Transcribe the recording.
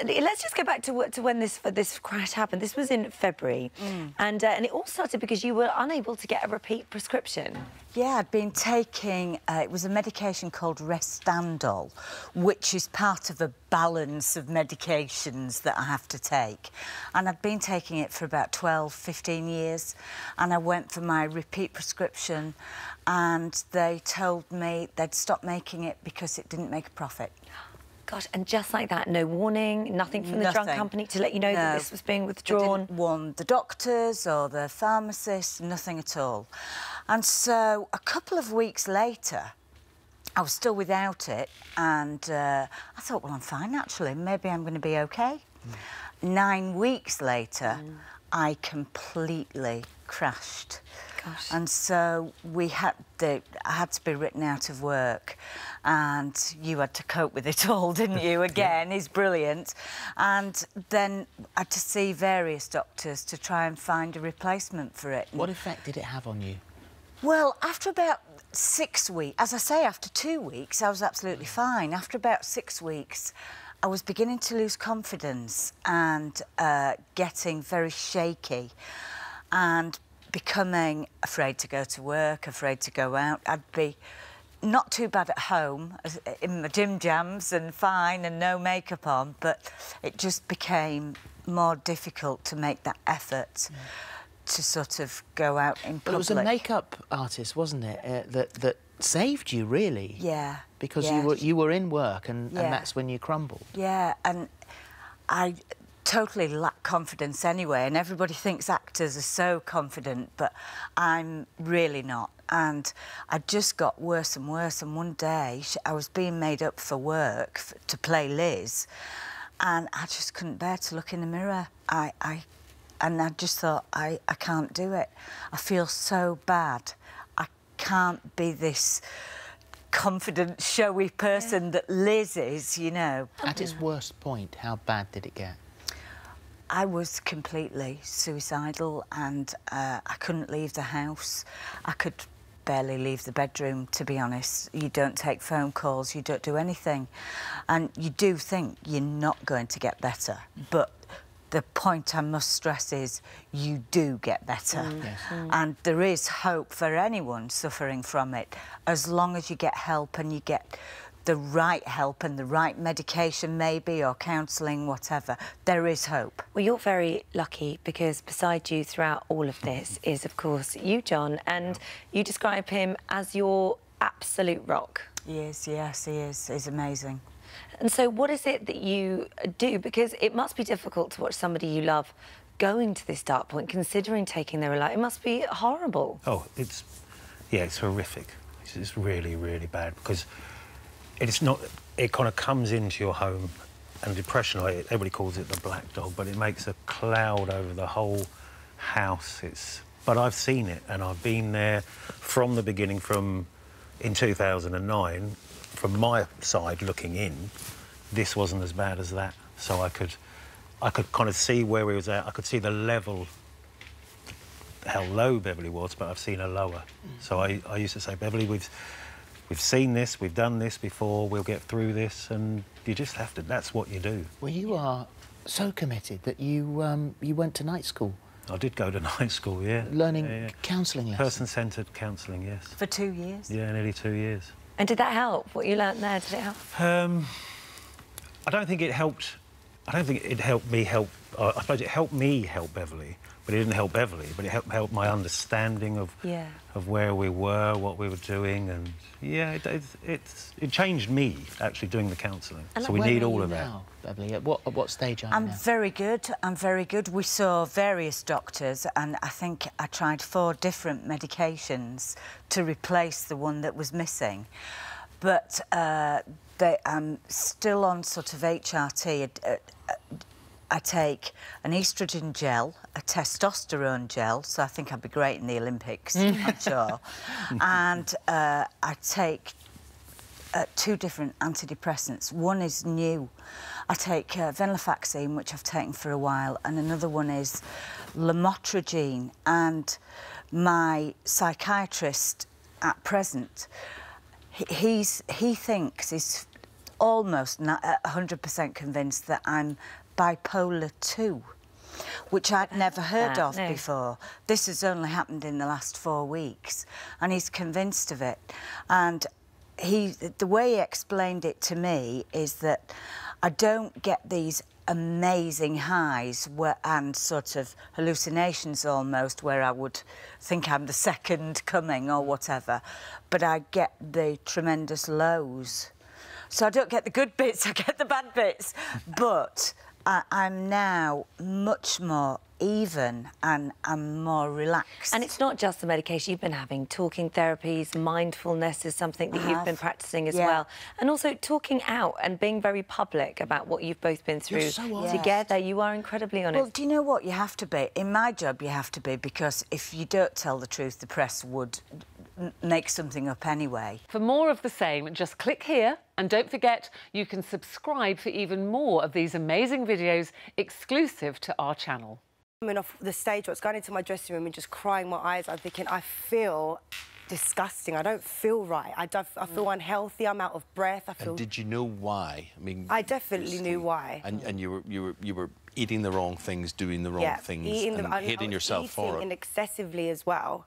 let's just go back to when this crash happened. This was in February, and it all started because you were unable to get a repeat prescription. Yeah, I'd been taking, it was a medication called Restandol, which is part of a balance of medications that I have to take. And I'd been taking it for about 12, 15 years. And I went for my repeat prescription and they told me they'd stop making it because it didn't make a profit. Gosh, and just like that, no warning, nothing from the drug company to let you know that this was being withdrawn? They didn't warn the doctors or the pharmacists, nothing at all. And so a couple of weeks later, I was still without it, and I thought, well, I'm fine, actually. Maybe I'm going to be OK. 9 weeks later, I completely crashed. Gosh. And so I had to be written out of work, and you had to cope with it all, didn't you? Again, he's brilliant. And then I had to see various doctors to try and find a replacement for it. What effect did it have on you? Well, after about 6 weeks, as I say, after 2 weeks, I was absolutely fine. After about 6 weeks, I was beginning to lose confidence and getting very shaky and becoming afraid to go to work, afraid to go out. I'd be not too bad at home, in my gym jams and fine and no makeup on, but it just became more difficult to make that effort to sort of go out in public. But it was a makeup artist, wasn't it, that saved you, really? Yeah. Because you were in work and that's when you crumbled. Yeah, and I totally lack confidence anyway, and everybody thinks actors are so confident, but I'm really not. And I just got worse and worse, and one day I was being made up for work to play Liz, and I just couldn't bear to look in the mirror. And I just thought, I can't do it. I feel so bad. I can't be this confident, showy person that Liz is, you know. At its worst point, how bad did it get? I was completely suicidal, and I couldn't leave the house. I could barely leave the bedroom, to be honest. You don't take phone calls, you don't do anything. And you do think you're not going to get better, but the point I must stress is you do get better. And there is hope for anyone suffering from it, as long as you get help and you get the right help and the right medication, maybe, or counselling, whatever. There is hope. Well, you're very lucky because beside you throughout all of this is, of course, you, John, and you describe him as your absolute rock. He is, yes, he is. He's amazing. And so what is it that you do? Because it must be difficult to watch somebody you love going to this dark point, considering taking their life. It must be horrible. Oh, it's horrific. It's really, really bad because it's not... It kind of comes into your home, and depression, everybody calls it the black dog, but it makes a cloud over the whole house. But I've seen it, and I've been there from the beginning, in 2009, from my side looking in. This wasn't as bad as that, so I could kind of see where he was at. I could see the level, how low Beverley was, but I've seen her lower. So I used to say, Beverley, we've seen this, we've done this before, we'll get through this, and you just have to, that's what you do. Well, you are so committed that you went to night school. I did go to night school, yeah. Learning counselling lessons. Person-centred counselling, yes. For 2 years? Yeah, nearly 2 years. And did that help? What you learnt there, did it help? I don't think it helped. I don't think it helped me help... I suppose it helped me help Beverley, but it didn't help Beverley, but it helped my understanding of where we were, what we were doing, and yeah, it changed me actually doing the counselling. So we need all of that. Now, Beverley, at what stage are you now? I'm very good. I'm very good. We saw various doctors, and I think I tried 4 different medications to replace the one that was missing, but I'm still on sort of HRT. I take an oestrogen gel, a testosterone gel, so I think I'd be great in the Olympics, I'm sure. And I take 2 different antidepressants. One is new. I take venlafaxine, which I've taken for a while, and another one is lamotrigine. And my psychiatrist at present, he thinks almost 100% convinced that I'm bipolar 2, which I'd never heard of before. This has only happened in the last 4 weeks, and he's convinced of it. And the way he explained it to me is that I don't get these amazing highs and sort of hallucinations almost, where I would think I'm the second coming or whatever, but I get the tremendous lows. So I don't get the good bits, I get the bad bits. But I'm now much more even and I'm more relaxed. And it's not just the medication you've been having. Talking therapies, mindfulness is something that you've been practising as well. And also talking out and being very public about what you've both been through together. You are incredibly honest. Well, do you know what? You have to be. In my job, you have to be, because if you don't tell the truth, the press would make something up anyway. For more of the same, just click here, and don't forget you can subscribe for even more of these amazing videos exclusive to our channel. Coming off the stage, I was going into my dressing room and just crying my eyes out, thinking, I feel disgusting. I don't feel right. I feel unhealthy. I'm out of breath. I feel. And did you know why? I mean, I definitely knew why. And you were eating the wrong things, doing the wrong things, and hating yourself for it. And excessively as well.